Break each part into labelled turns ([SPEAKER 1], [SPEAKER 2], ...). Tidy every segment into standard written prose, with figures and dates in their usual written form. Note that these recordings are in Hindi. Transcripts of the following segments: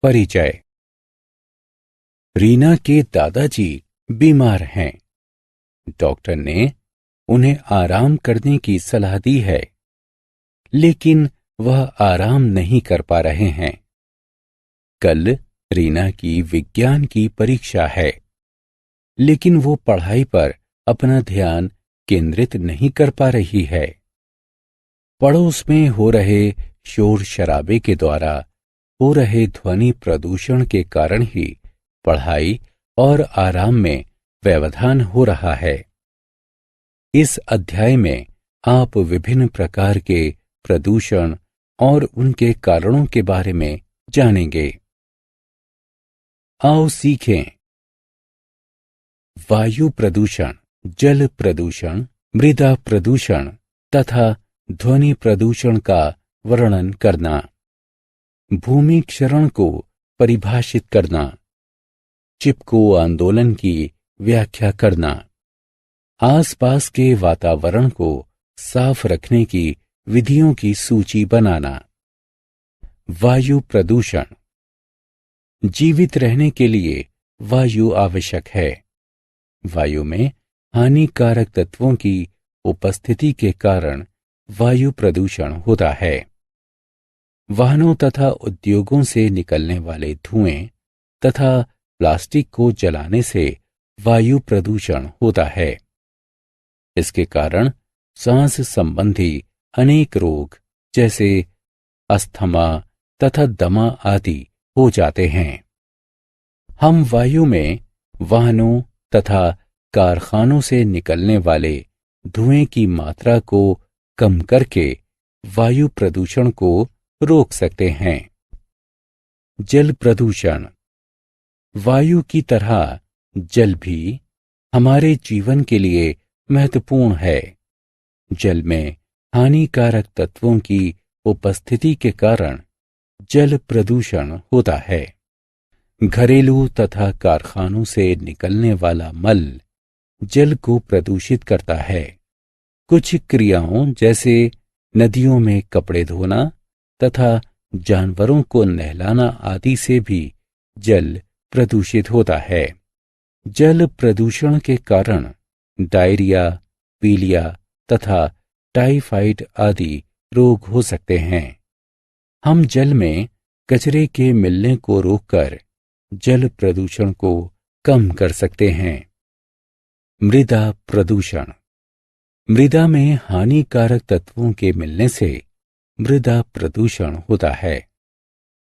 [SPEAKER 1] परिचय। रीना के दादाजी बीमार हैं। डॉक्टर ने उन्हें आराम करने की सलाह दी है, लेकिन वह आराम नहीं कर पा रहे हैं। कल रीना की विज्ञान की परीक्षा है, लेकिन वो पढ़ाई पर अपना ध्यान केंद्रित नहीं कर पा रही है। पड़ोस में हो रहे शोर शराबे के द्वारा हो रहे ध्वनि प्रदूषण के कारण ही पढ़ाई और आराम में व्यवधान हो रहा है। इस अध्याय में आप विभिन्न प्रकार के प्रदूषण और उनके कारणों के बारे में जानेंगे। आओ सीखें। वायु प्रदूषण, जल प्रदूषण, मृदा प्रदूषण तथा ध्वनि प्रदूषण का वर्णन करना। भूमि क्षरण को परिभाषित करना। चिपको आंदोलन की व्याख्या करना। आसपास के वातावरण को साफ रखने की विधियों की सूची बनाना। वायु प्रदूषण। जीवित रहने के लिए वायु आवश्यक है। वायु में हानिकारक तत्वों की उपस्थिति के कारण वायु प्रदूषण होता है। वाहनों तथा उद्योगों से निकलने वाले धुएं तथा प्लास्टिक को जलाने से वायु प्रदूषण होता है। इसके कारण सांस संबंधी अनेक रोग जैसे अस्थमा तथा दमा आदि हो जाते हैं। हम वायु में वाहनों तथा कारखानों से निकलने वाले धुएं की मात्रा को कम करके वायु प्रदूषण को रोक सकते हैं। जल प्रदूषण। वायु की तरह जल भी हमारे जीवन के लिए महत्वपूर्ण है। जल में हानिकारक तत्वों की उपस्थिति के कारण जल प्रदूषण होता है। घरेलू तथा कारखानों से निकलने वाला मल जल को प्रदूषित करता है। कुछ क्रियाओं जैसे नदियों में कपड़े धोना तथा जानवरों को नहलाना आदि से भी जल प्रदूषित होता है। जल प्रदूषण के कारण डायरिया, पीलिया तथा टाइफाइड आदि रोग हो सकते हैं। हम जल में कचरे के मिलने को रोककर जल प्रदूषण को कम कर सकते हैं। मृदा प्रदूषण। मृदा में हानिकारक तत्वों के मिलने से मृदा प्रदूषण होता है।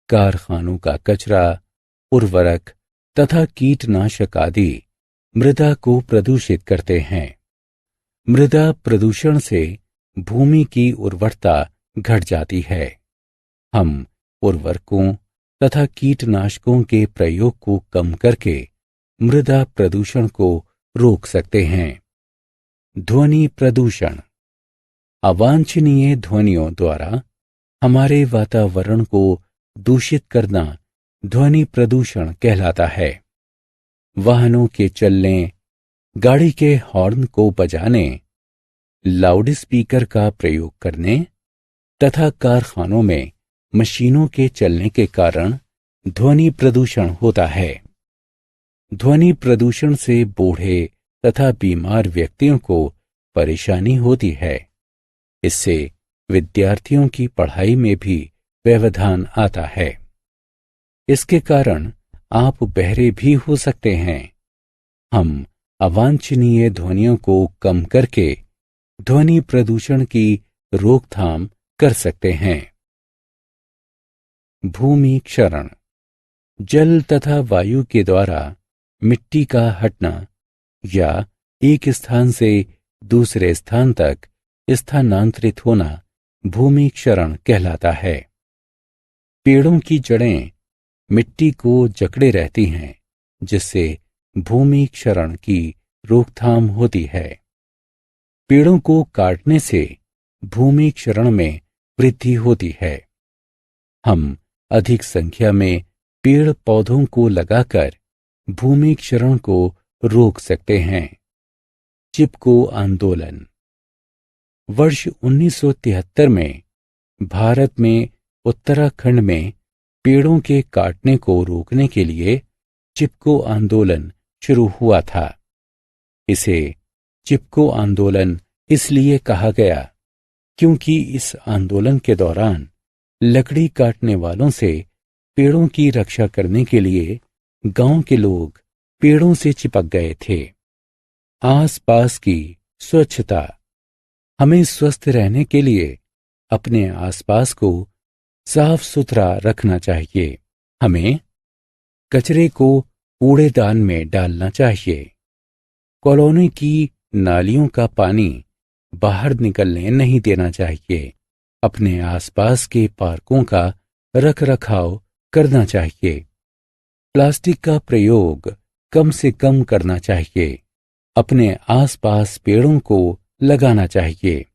[SPEAKER 1] कारखानों का कचरा, उर्वरक तथा कीटनाशक आदि मृदा को प्रदूषित करते हैं। मृदा प्रदूषण से भूमि की उर्वरता घट जाती है। हम उर्वरकों तथा कीटनाशकों के प्रयोग को कम करके मृदा प्रदूषण को रोक सकते हैं। ध्वनि प्रदूषण। अवांछनीय ध्वनियों द्वारा हमारे वातावरण को दूषित करना ध्वनि प्रदूषण कहलाता है। वाहनों के चलने, गाड़ी के हॉर्न को बजाने, लाउड स्पीकर का प्रयोग करने तथा कारखानों में मशीनों के चलने के कारण ध्वनि प्रदूषण होता है। ध्वनि प्रदूषण से बूढ़े तथा बीमार व्यक्तियों को परेशानी होती है। इससे विद्यार्थियों की पढ़ाई में भी व्यवधान आता है। इसके कारण आप बहरे भी हो सकते हैं। हम अवांछनीय ध्वनियों को कम करके ध्वनि प्रदूषण की रोकथाम कर सकते हैं। भूमि क्षरण। जल तथा वायु के द्वारा मिट्टी का हटना या एक स्थान से दूसरे स्थान तक स्थानांतरित होना भूमि क्षरण कहलाता है। पेड़ों की जड़ें मिट्टी को जकड़े रहती हैं, जिससे भूमि क्षरण की रोकथाम होती है। पेड़ों को काटने से भूमि क्षरण में वृद्धि होती है। हम अधिक संख्या में पेड़ पौधों को लगाकर भूमि क्षरण को रोक सकते हैं। चिपको आंदोलन। वर्ष 1973 में भारत में उत्तराखंड में पेड़ों के काटने को रोकने के लिए चिपको आंदोलन शुरू हुआ था। इसे चिपको आंदोलन इसलिए कहा गया क्योंकि इस आंदोलन के दौरान लकड़ी काटने वालों से पेड़ों की रक्षा करने के लिए गांव के लोग पेड़ों से चिपक गए थे। आसपास की स्वच्छता। हमें स्वस्थ रहने के लिए अपने आसपास को साफ सुथरा रखना चाहिए। हमें कचरे को कूड़ेदान में डालना चाहिए। कॉलोनी की नालियों का पानी बाहर निकलने नहीं देना चाहिए। अपने आसपास के पार्कों का रखरखाव करना चाहिए। प्लास्टिक का प्रयोग कम से कम करना चाहिए। अपने आसपास पेड़ों को लगाना चाहिए।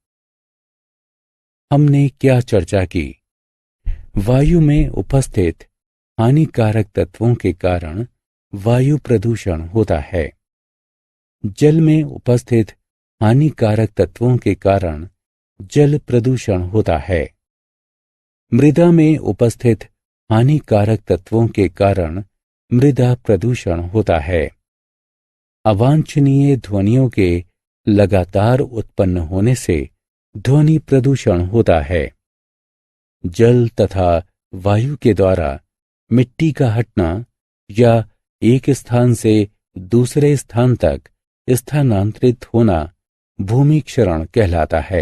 [SPEAKER 1] हमने क्या चर्चा की? वायु में उपस्थित हानिकारक तत्वों के कारण वायु प्रदूषण होता है। जल में उपस्थित हानिकारक तत्वों के कारण जल प्रदूषण होता है। मृदा में उपस्थित हानिकारक तत्वों के कारण मृदा प्रदूषण होता है। अवांछनीय ध्वनियों के लगातार उत्पन्न होने से ध्वनि प्रदूषण होता है। जल तथा वायु के द्वारा मिट्टी का हटना या एक स्थान से दूसरे स्थान तक स्थानांतरित होना भूमि क्षरण कहलाता है।